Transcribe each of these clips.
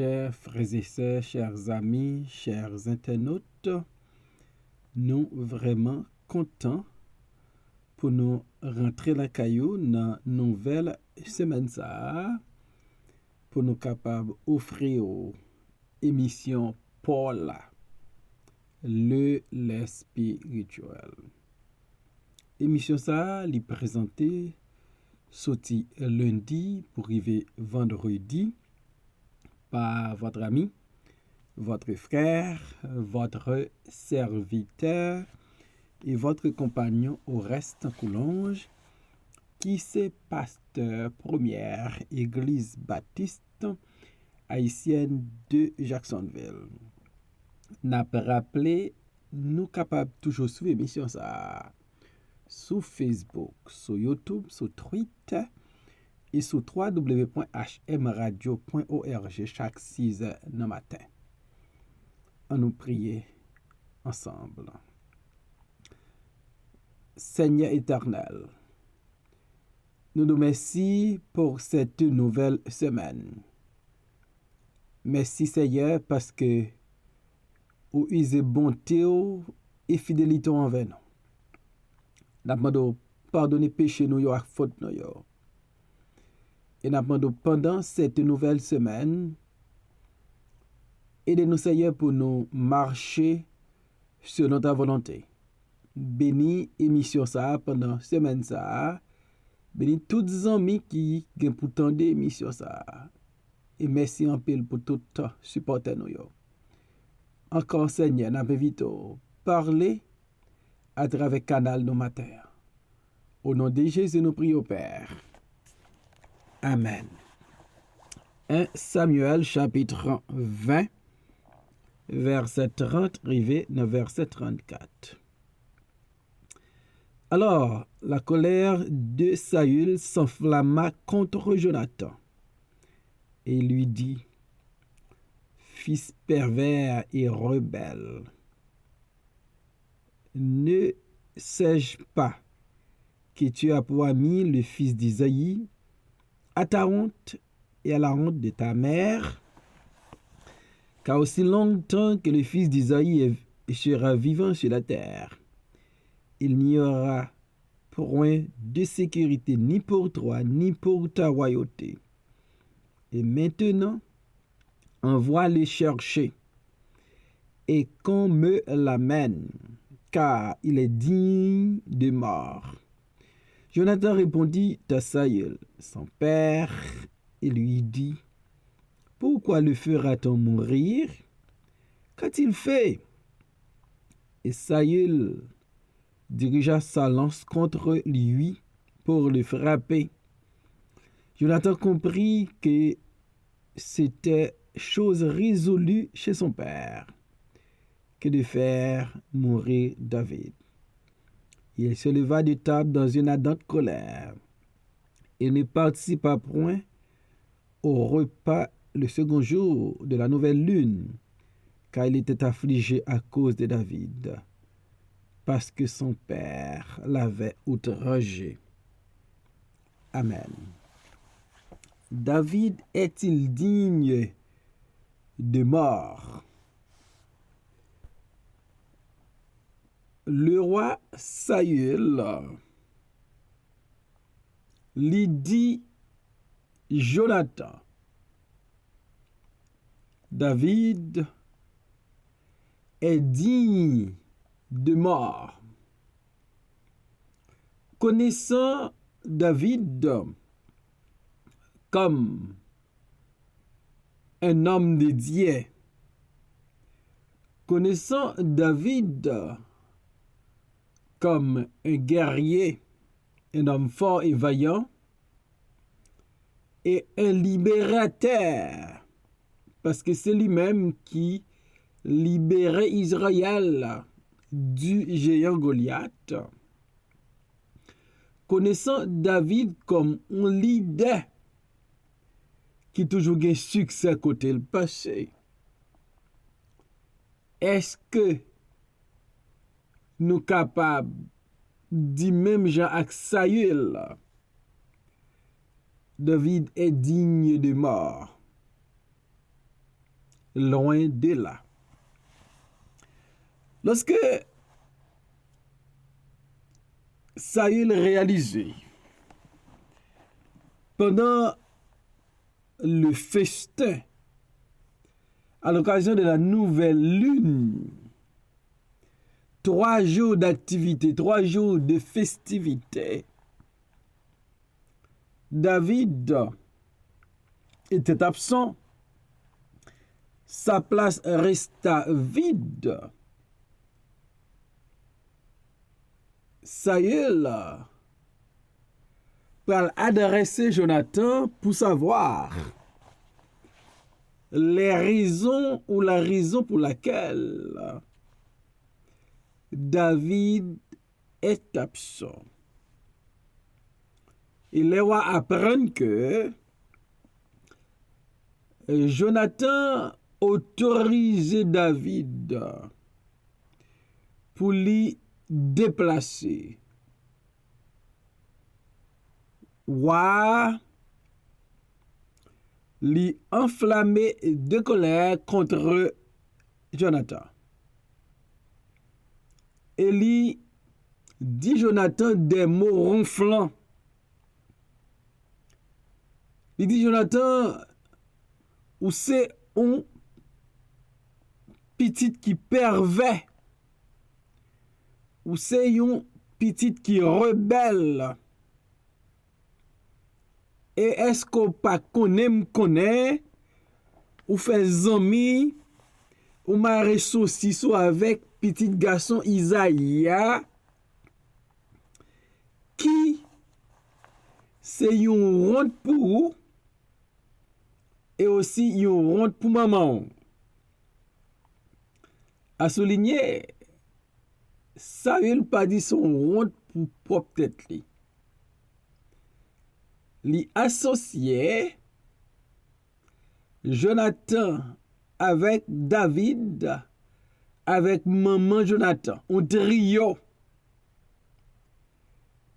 Chers frères et sœurs, chers amis, chers internautes, nous vraiment contents pour nous rentrer la caillou dans nouvelle semaine ça pour nous capables d'offrir aux émissions Paul le spirituel. Émission ça li présenté sorti lundi pour arriver vendredi par votre ami, votre frère, votre serviteur et votre compagnon au reste en Coulonge, qui c'est pasteur première église baptiste haïtienne de Jacksonville. N'a pas rappelé, nous capables toujours suivre l'émission ça sur Facebook, sur YouTube, sur Twitter et sur www.hmradio.org chaque 6 heures du matin. On nous prier ensemble. Seigneur éternel, nous nous remercions pour cette nouvelle semaine. Merci Seigneur parce que vous usez bonté et fidélité envers nous. Nous demandons pardonner péché nous et faute nous. Et nous demandons pendant cette nouvelle semaine, aidez-nous Seigneur pour nous marcher sur notre volonté. Bénis émission ça pendant semaine ça. Bénis tous les amis qui ont pour tendre émission ça. Et merci en pile pour tout supporter nous. Encore Seigneur, nous invitons parler à travers le canal de matin. Au nom de Jésus, nous prions Père. Amen. 1 Samuel chapitre 20, verset 30, arrivé dans verset 34. Alors, la colère de Saül s'enflamma contre Jonathan et lui dit, fils pervers et rebelle, ne sais-je pas que tu as pour ami le fils d'Isaïe, à ta honte et à la honte de ta mère, car aussi longtemps que le fils d'Isaïe sera vivant sur la terre, il n'y aura point de sécurité ni pour toi, ni pour ta royauté. Et maintenant, envoie le chercher, et qu'on me l'amène, car il est digne de mort. Jonathan répondit à Saül, son père, et lui dit, pourquoi le fera-t-on mourir? Qu'a-t-il fait? Et Saül dirigea sa lance contre lui pour le frapper. Jonathan comprit que c'était chose résolue chez son père que de faire mourir David. Il se leva de table dans une ardente colère et ne participa point au repas le second jour de la nouvelle lune, car il était affligé à cause de David, parce que son père l'avait outragé. Amen. David est-il digne de mort? Le roi Saül lui dit Jonathan, David est digne de mort. Connaissant David comme un homme de Dieu, connaissant David comme un guerrier, un homme fort et vaillant, et un libérateur, parce que c'est lui-même qui libérait Israël du géant Goliath. Connaissant David comme un leader qui toujours gagne succès côté le passé, est-ce que nous capables dit même Jean avec Saül, David est digne de mort? loin de là. Lorsque Saül réalisait, pendant le festin, à l'occasion de la nouvelle lune, 3 jours d'activité, 3 jours de festivité, David était absent. Sa place resta vide. Saül va adresser Jonathan pour savoir les raisons ou la raison pour laquelle David est absent. Il va apprendre que Jonathan autorisé David pour lui déplacer. Lui enflammé de colère contre Jonathan. Et lui dit Jonathan des mots ronflants. Il dit Jonathan, ou c'est un petit qui pervers, ou c'est un petit qui rebelle. Et est-ce qu'on pas connaît, ou fait zami, ou marre saucisson avec petit garçon Isaïa, qui c'est une ronde pour et aussi une ronde pour maman. À souligner, Saül pas dit son ronde pour propre tête li. Li associé Jonathan avec David, avec maman Jonathan, un trio.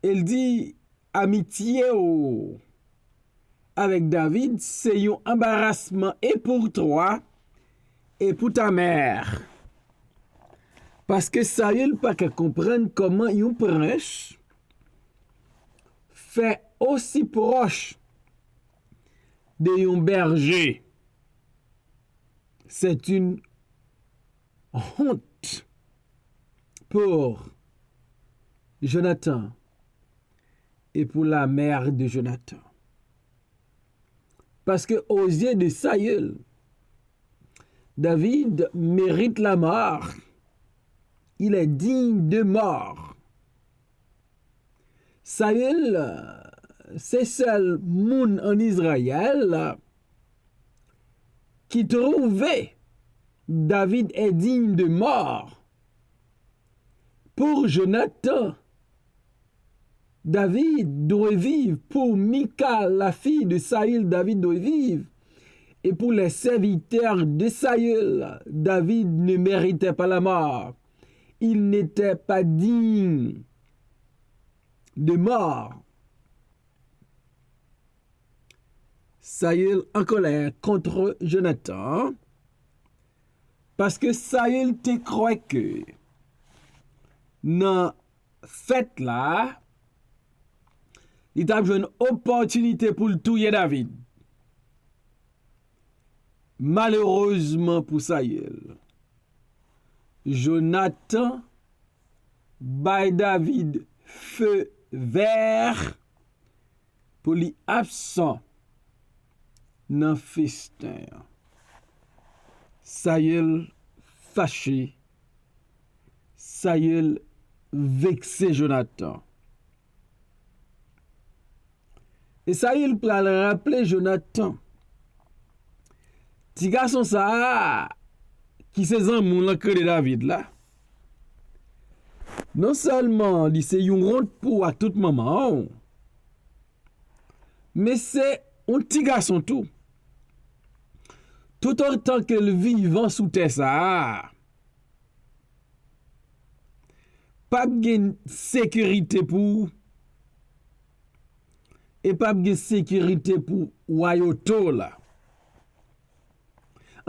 Elle dit amitié avec David, c'est un embarrassement et pour toi et pour ta mère. Parce que Saül pas qu'à comprendre comment un prince fait aussi proche de un berger. C'est une honte pour Jonathan et pour la mère de Jonathan. Parce que aux yeux de Saül, David mérite la mort. Il est digne de mort. Saül, c'est seul monde en Israël qui trouvait David est digne de mort. Pour Jonathan, David doit vivre. Pour Michal, la fille de Saül, David doit vivre. Et pour les serviteurs de Saül, David ne méritait pas la mort. Il n'était pas digne de mort. Saül en colère contre Jonathan parce que Saül te croit que dans fête là, il a une opportunité pour le tuer David. Malheureusement pour Saül, Jonathan by David feu vert pour lui absent dans festin. Saül fâché, Saül vexé Jonathan. Et Saül peut rappeler Jonathan. Ti garçon ça qui se zanmou lan de David là. Non seulement il c'est une ronde pour à tout moment, mais c'est un petit garçon tout. Tout autant que le vivant sous terre ça. Pas de sécurité pour et pas de sécurité pour royauté là.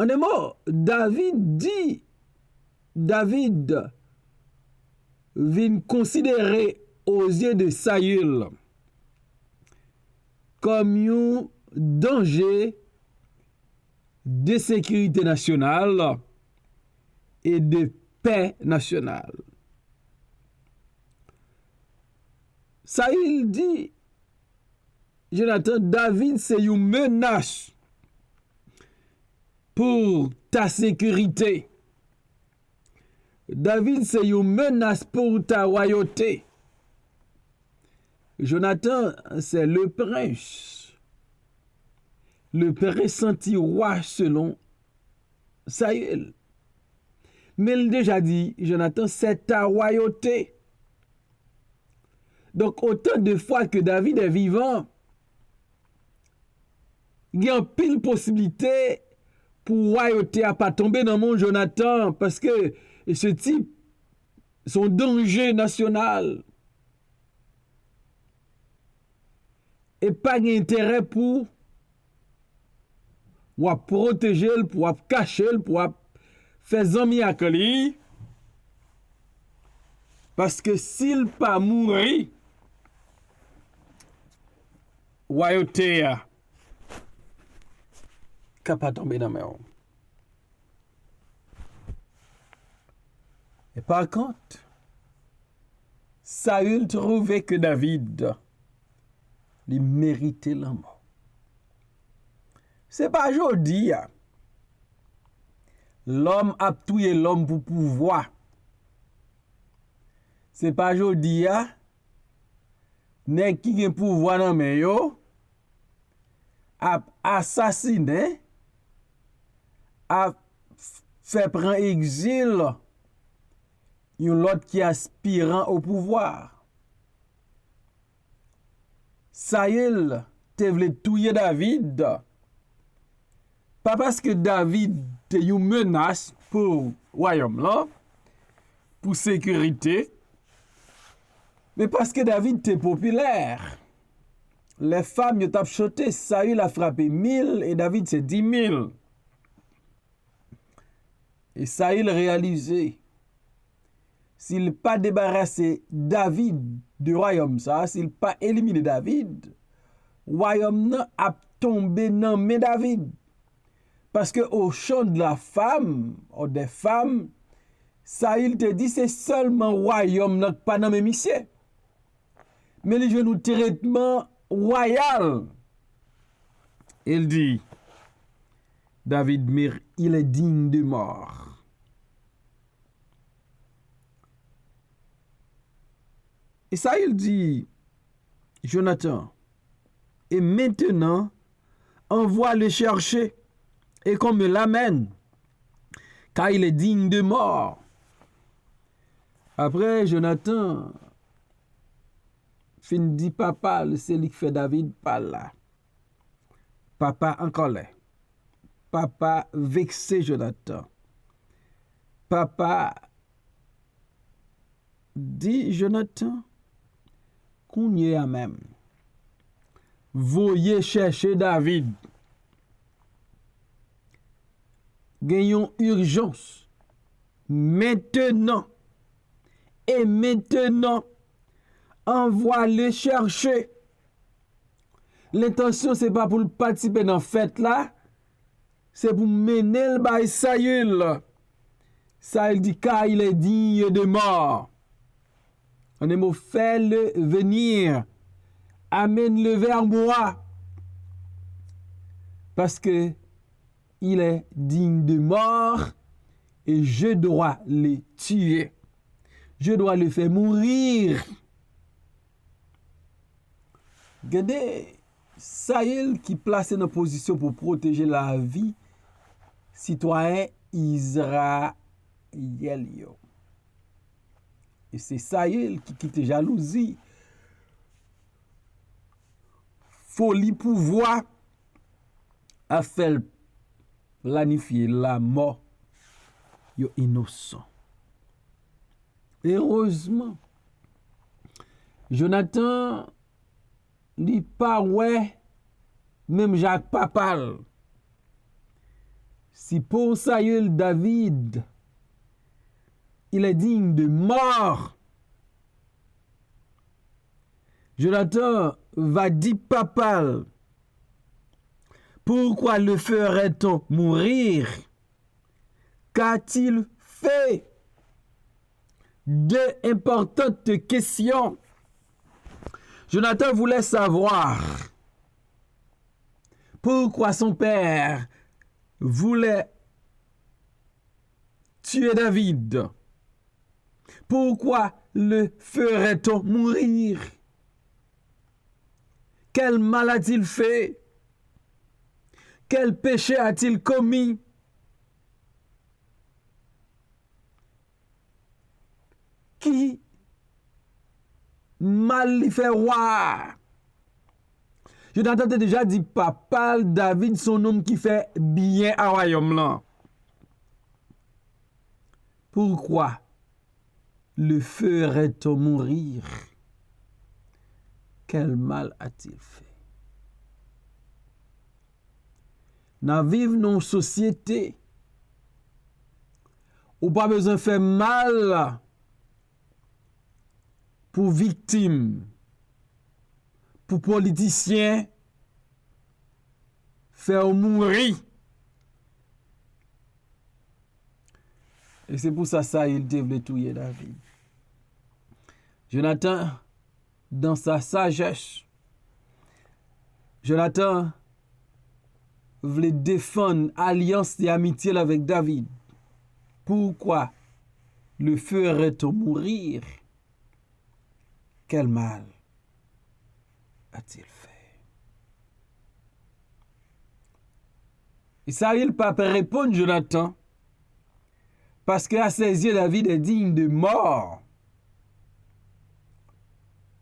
En un mot, David vient considérer aux yeux de Saül comme un danger de sécurité nationale et de paix nationale. Saül dit, Jonathan, David, c'est une menace pour ta sécurité. David, c'est une menace pour ta royauté. Jonathan, c'est le prince pressenti roi selon Saül. Mais il a déjà dit, Jonathan, c'est ta royauté. Donc, autant de fois que David est vivant, il y a une pile possibilité pour royauté à pas tomber dans mon Jonathan, parce que ce type, son danger national, et pas d'intérêt pour protéger, pour cacher, pour faire zami à lui. Parce que s'il pas mourir, royauté a capable tomber dans mes mains. Et par contre, Saül trouvait que David il méritait la mort. C'est pas aujourd'hui. L'homme a tué l'homme pour pouvoir. C'est pas aujourd'hui. Nèg qui gen pouvoir dans men yo a assassiné, a fait prendre exil yon l'autre qui aspirant au pouvoir. Saül te vle touye David, pas parce que David te une menace pour royaume là, pour sécurité, mais parce que David était populaire. Les femmes, ils ont choté, Saül a frappé 1000 et David c'est 10 000. Et Saül réalisé, s'il pas débarrassé David du royaume ça, s'il pas éliminé David, royaume a tombé dans mes David. Parce que au champ de la femme, ou des femmes, Saül te dit c'est seulement royaume pas dans mes messieurs. Mais les genoux traitement royal. Il dit, David Mir, il est digne de mort. Et ça, il dit, Jonathan, et maintenant, envoie le chercher et qu'on me l'amène, car il est digne de mort. Après, Jonathan, fin dit papa, c'est lui qui fait David pas là. Papa en colère. Papa vexé Jonathan. Papa dit Jonathan, qu'on y est même. Voyez chercher David. Gagnons urgence. Maintenant. Et maintenant. Envoie le chercher. L'intention, c'est pas pour participer dans la fête là. C'est pour mener le bail Saül. Saül dit car il est digne de mort. On est mot fais-le venir. Amène-le vers moi. Parce que il est digne de mort et je dois le tuer. Je dois le faire mourir. Regardez, Saül qui placé dans position pour protéger la vie citoyen Israël. Et c'est Saül qui quitte jalousie, folie, pouvoir, a fait planifier la mort yo innocent. Heureusement, Jonathan li pas ouais même Jacques Papal Si pour Saül, David, il est digne de mort, Jonathan va dire papa, pourquoi le ferait-on mourir? Qu'a-t-il fait? Deux importantes questions. Jonathan voulait savoir pourquoi son père voulait tuer David. Pourquoi le ferait-on mourir? Quel mal a-t-il fait? Quel péché a-t-il commis? Qui mal lui fait voir? Jonathan t'a déjà dit, papa, David, son homme qui fait bien à royaume là. Pourquoi le ferait-on mourir? Quel mal a-t-il fait? Nous vivons dans une société où pas besoin de faire mal pour victimes, pour politiciens, faire mourir. Et c'est pour ça il devait tuer David. Jonathan, dans sa sagesse, Jonathan voulait défendre alliance et amitié avec David. Pourquoi le ferait-on mourir? Quel mal a-t-il fait? Et ça, il ne peut pas répondre, Jonathan, parce qu'à ses yeux, David est digne de mort.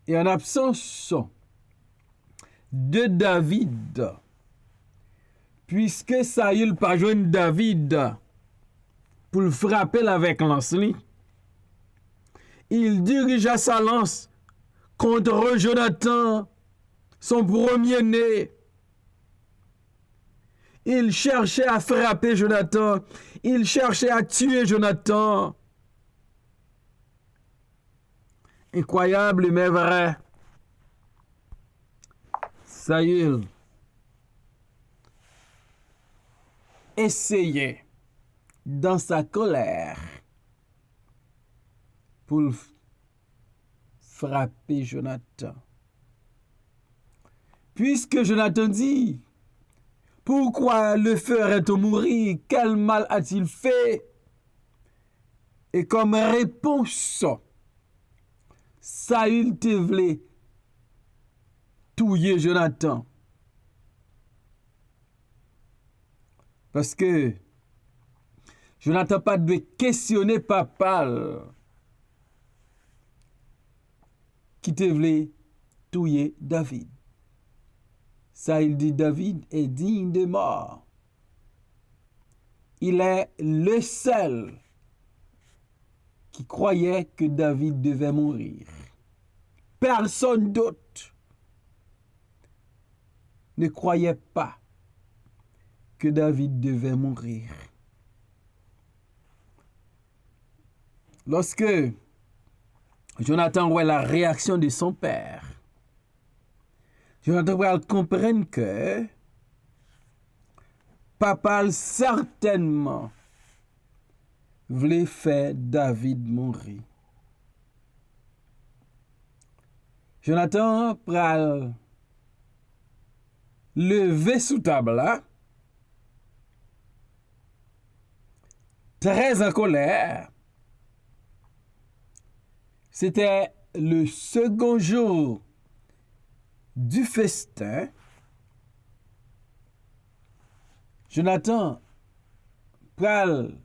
Et en absence de David, puisque Saül pas joindre David pour le frapper avec lance, il dirigea sa lance contre Jonathan, son premier-né. Il cherchait à frapper Jonathan, il cherchait à tuer Jonathan. Incroyable mais vrai. Saül essayait dans sa colère pour frapper Jonathan. Puisque Jonathan dit, pourquoi le ferait-on mourir? Quel mal a-t-il fait? Et comme réponse, Saül te voulait tuer Jonathan. Parce que Jonathan pas de questionner papa qui te voulait tuer David. Saül dit David est digne de mort. Il est le seul qui croyait que David devait mourir. Personne d'autre ne croyait pas que David devait mourir. Lorsque Jonathan voit la réaction de son père, Jonathan va comprendre que papa certainement voulait faire David mourir. Jonathan pral lever sous table là, très en colère. C'était le second jour du festin. Jonathan pral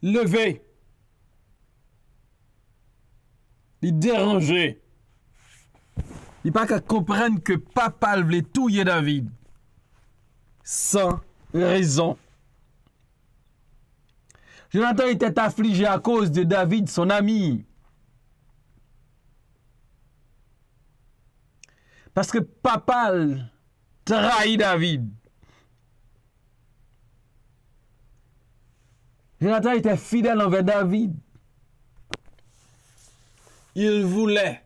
lever, il déranger. Il pas qu'à comprendre que papa voulait tuer David sans raison. Jonathan était affligé à cause de David, son ami. Parce que papa trahit David. Jonathan était fidèle envers David. Il voulait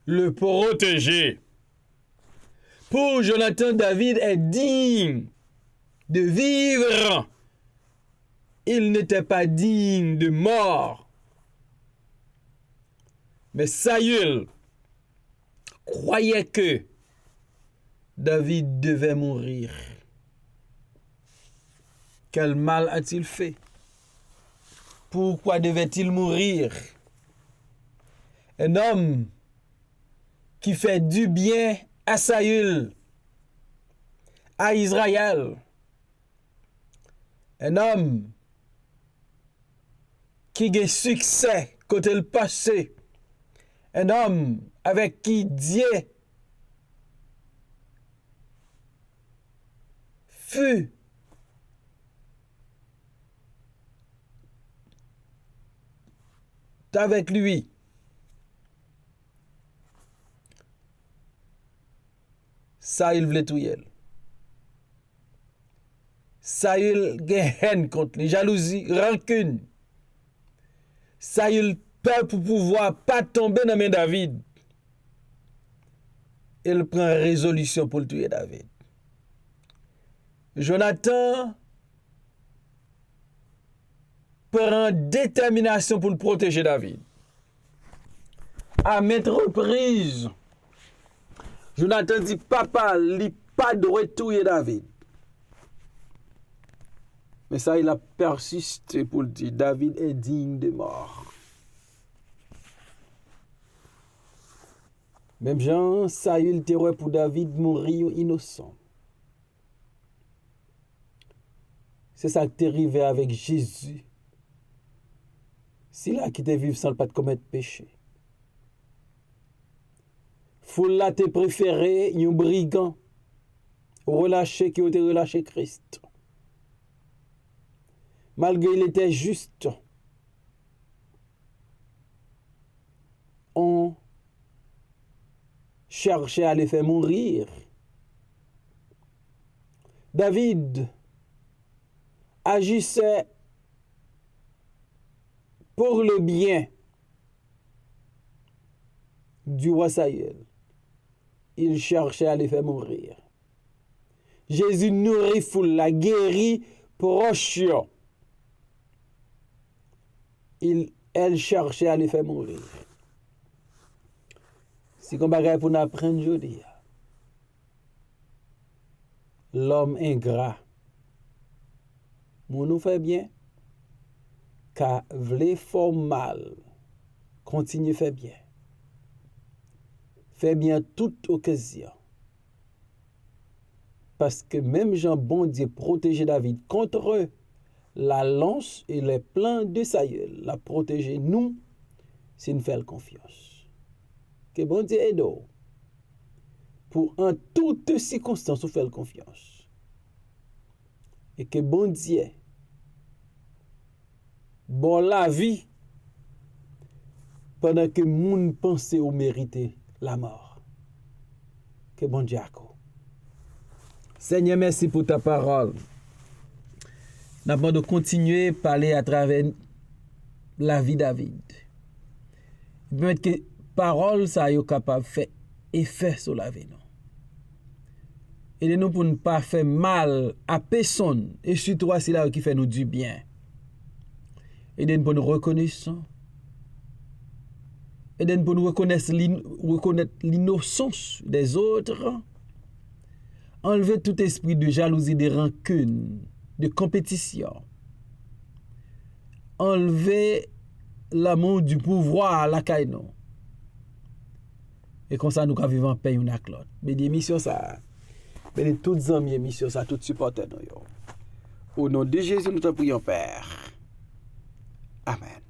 le protéger. Pour Jonathan, David est digne de vivre. Il n'était pas digne de mort. Mais Saül croyait que David devait mourir. Quel mal a-t-il fait? Pourquoi devait-il mourir? Un homme qui fait du bien à Saül, à Israël. Un homme qui a succès côté le passé. Un homme avec qui Dieu fut avec lui. Saül voulait tout elle. Saül a haine contre lui, jalousie, rancune. Saül peur pour pouvoir pas tomber dans main David. Il prend résolution pour le tuer David. Jonathan prend détermination pour le protéger David. À maintes reprises, Jonathan dit, papa, il pas de tuer David. Mais ça, il a persisté pour le dire, David est digne de mort. Même Jean, Saül terreur pour David mourir innocent. C'est ça qui est arrivé avec Jésus. C'est là qui te vivre sans le pas de commettre péché. Faut là te préférer un brigand relâché qui a été relâché Christ. Malgré il était juste, on cherchait à les faire mourir. David agissait pour le bien du roi Saül. Il cherchait à les faire mourir. Jésus nourrit foule, la guérit proche. Elle cherchait à les faire mourir. C'est comme bagaille pour nous apprendre aujourd'hui. L'homme ingrat, mon nous fait bien, car vle fort mal, continue faire bien. Fait bien toute occasion. Parce que même Jean bon Dieu protégeait David contre la lance et les plans de Saül. La protéger nous, c'est une faire confiance. Que bon Dieu aide pour en toutes circonstances nous faire confiance. Et que bon Dieu bon la vie pendant que moun pense ou mériter la mort. Que bon Dieu accorde. Seigneur, merci pour ta parole. Nous avons de continuer à parler à travers la vie de David. Permettre que parole ça soit capable de faire effet sur la vie. Aidez-nous pour ne pas faire mal à personne. Et surtout, c'est là qui fait nous du bien. Aidez-nous pour nous reconnaître. Aidez-nous pour nous reconnaître l'innocence des autres. Enlever tout esprit de jalousie, de rancune, de compétition. Enlever l'amour du pouvoir à la caïno. Et comme ça, nous vivons en paix une avec l'autre. Mais des missions, ça. Mais de toutes les amies, missions, ça, tout supporter nous. Au nom de Jésus, nous te prions, Père. Amen.